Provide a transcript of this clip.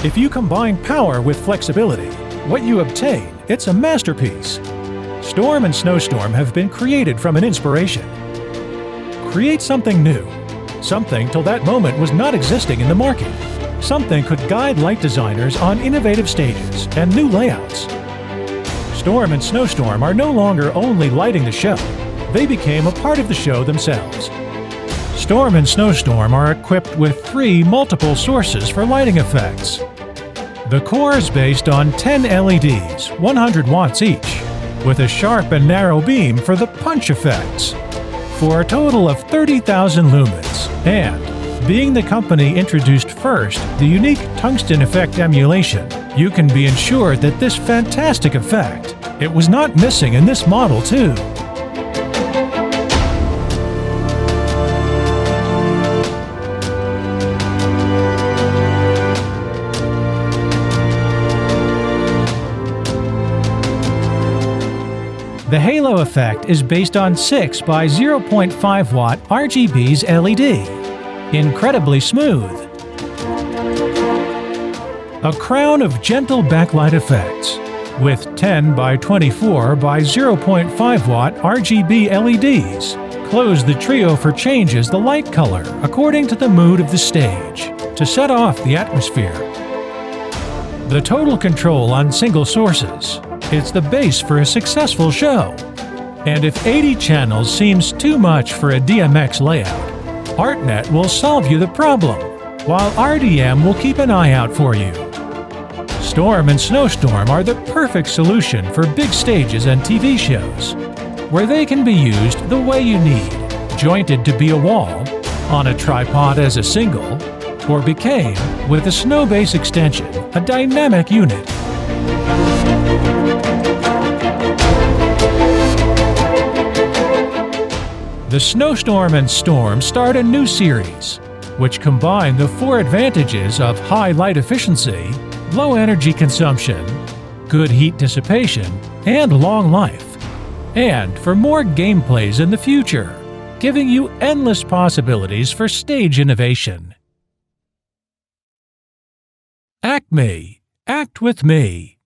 If you combine power with flexibility, what you obtain, it's a masterpiece. Storm and Snowstorm have been created from an inspiration. Create something new. Something till that moment was not existing in the market. Something could guide light designers on innovative stages and new layouts. Storm and Snowstorm are no longer only lighting the show. They became a part of the show themselves. Storm and Snowstorm are equipped with 3 multiple sources for lighting effects. The core is based on 10 LEDs, 100 watts each, with a sharp and narrow beam for the punch effects, for a total of 30,000 lumens. And, being the company introduced first the unique tungsten effect emulation, you can be ensured that this fantastic effect, it was not missing in this model too. The halo effect is based on 6 by 0.5 watt RGB's LED. Incredibly smooth. A crown of gentle backlight effects with 10 by 24 by 0.5 watt RGB LEDs. Close the trio for changes the light color according to the mood of the stage to set off the atmosphere. The total control on single sources. It's the base for a successful show. And if 80 channels seems too much for a DMX layout, ArtNet will solve you the problem, while RDM will keep an eye out for you. Storm and Snowstorm are the perfect solution for big stages and TV shows, where they can be used the way you need, jointed to be a wall, on a tripod as a single, or became, with a snow base extension, a dynamic unit. The Snowstorm and Storm start a new series, which combine the 4 advantages of high light efficiency, low energy consumption, good heat dissipation, and long life. And for more gameplays in the future, giving you endless possibilities for stage innovation. Acme. Act with me.